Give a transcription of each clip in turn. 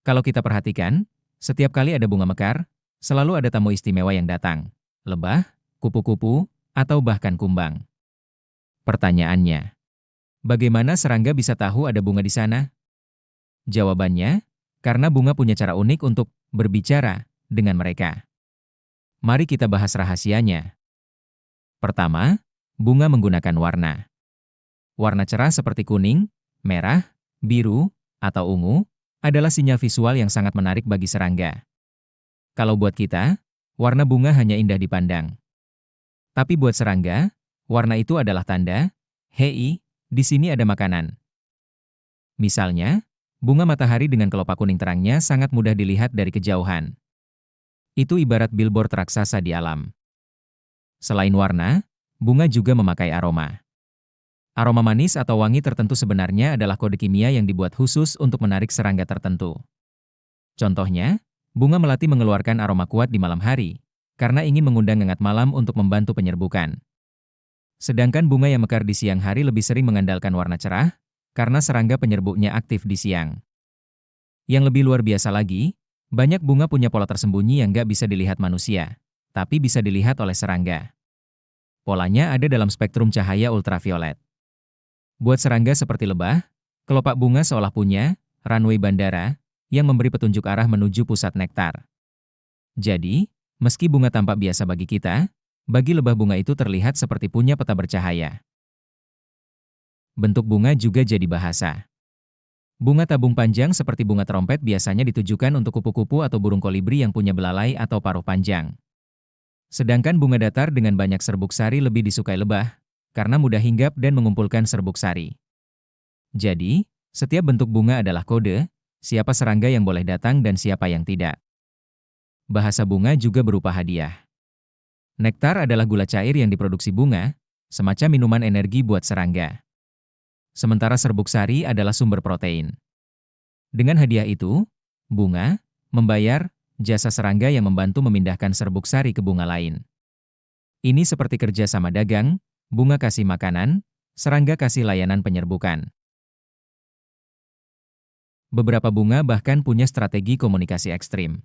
Kalau kita perhatikan, setiap kali ada bunga mekar, selalu ada tamu istimewa yang datang. Lebah, kupu-kupu, atau bahkan kumbang. Pertanyaannya, bagaimana serangga bisa tahu ada bunga di sana? Jawabannya, karena bunga punya cara unik untuk berbicara dengan mereka. Mari kita bahas rahasianya. Pertama, bunga menggunakan warna. Warna cerah seperti kuning, merah, biru, atau ungu adalah sinyal visual yang sangat menarik bagi serangga. Kalau buat kita, warna bunga hanya indah dipandang. Tapi buat serangga, warna itu adalah tanda, hei, di sini ada makanan. Misalnya, bunga matahari dengan kelopak kuning terangnya sangat mudah dilihat dari kejauhan. Itu ibarat billboard raksasa di alam. Selain warna, bunga juga memakai aroma. Aroma manis atau wangi tertentu sebenarnya adalah kode kimia yang dibuat khusus untuk menarik serangga tertentu. Contohnya, bunga melati mengeluarkan aroma kuat di malam hari, karena ingin mengundang ngengat malam untuk membantu penyerbukan. Sedangkan bunga yang mekar di siang hari lebih sering mengandalkan warna cerah, karena serangga penyerbuknya aktif di siang. Yang lebih luar biasa lagi, banyak bunga punya pola tersembunyi yang nggak bisa dilihat manusia, tapi bisa dilihat oleh serangga. Polanya ada dalam spektrum cahaya ultraviolet. Buat serangga seperti lebah, kelopak bunga seolah punya runway bandara yang memberi petunjuk arah menuju pusat nektar. Jadi, meski bunga tampak biasa bagi kita, bagi lebah bunga itu terlihat seperti punya peta bercahaya. Bentuk bunga juga jadi bahasa. Bunga tabung panjang seperti bunga trompet biasanya ditujukan untuk kupu-kupu atau burung kolibri yang punya belalai atau paruh panjang. Sedangkan bunga datar dengan banyak serbuk sari lebih disukai lebah, karena mudah hinggap dan mengumpulkan serbuk sari. Jadi, setiap bentuk bunga adalah kode, siapa serangga yang boleh datang dan siapa yang tidak. Bahasa bunga juga berupa hadiah. Nektar adalah gula cair yang diproduksi bunga, semacam minuman energi buat serangga. Sementara serbuk sari adalah sumber protein. Dengan hadiah itu, bunga membayar jasa serangga yang membantu memindahkan serbuk sari ke bunga lain. Ini seperti kerja sama dagang, bunga kasih makanan, serangga kasih layanan penyerbukan. Beberapa bunga bahkan punya strategi komunikasi ekstrim.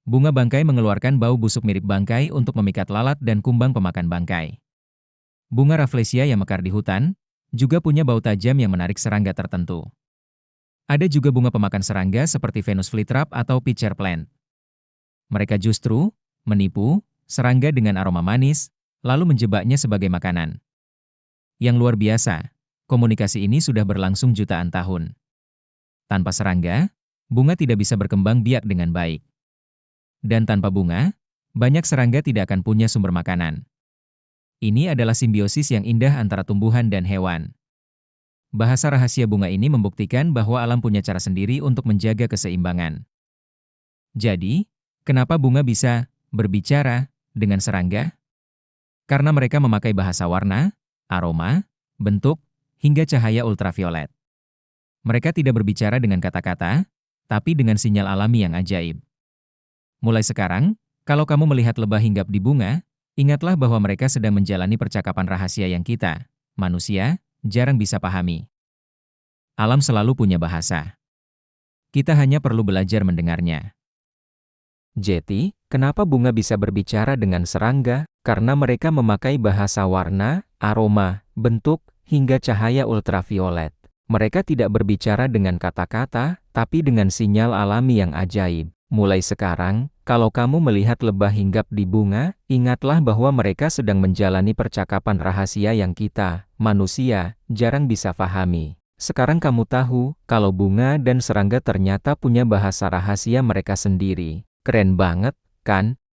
Bunga bangkai mengeluarkan bau busuk mirip bangkai untuk memikat lalat dan kumbang pemakan bangkai. Bunga Rafflesia yang mekar di hutan juga punya bau tajam yang menarik serangga tertentu. Ada juga bunga pemakan serangga seperti Venus flytrap atau pitcher plant. Mereka justru menipu serangga dengan aroma manis, lalu menjebaknya sebagai makanan. Yang luar biasa, komunikasi ini sudah berlangsung jutaan tahun. Tanpa serangga, bunga tidak bisa berkembang biak dengan baik. Dan tanpa bunga, banyak serangga tidak akan punya sumber makanan. Ini adalah simbiosis yang indah antara tumbuhan dan hewan. Bahasa rahasia bunga ini membuktikan bahwa alam punya cara sendiri untuk menjaga keseimbangan. Jadi, kenapa bunga bisa berbicara dengan serangga? Karena mereka memakai bahasa warna, aroma, bentuk, hingga cahaya ultraviolet. Mereka tidak berbicara dengan kata-kata, tapi dengan sinyal alami yang ajaib. Mulai sekarang, kalau kamu melihat lebah hinggap di bunga, ingatlah bahwa mereka sedang menjalani percakapan rahasia yang kita, manusia, jarang bisa pahami. Alam selalu punya bahasa. Kita hanya perlu belajar mendengarnya. Jeti, kenapa bunga bisa berbicara dengan serangga? Karena mereka memakai bahasa warna, aroma, bentuk, hingga cahaya ultraviolet. Mereka tidak berbicara dengan kata-kata, tapi dengan sinyal alami yang ajaib. Mulai sekarang, kalau kamu melihat lebah hinggap di bunga, ingatlah bahwa mereka sedang menjalani percakapan rahasia yang kita, manusia, jarang bisa pahami. Sekarang kamu tahu, kalau bunga dan serangga ternyata punya bahasa rahasia mereka sendiri. Keren banget, kan?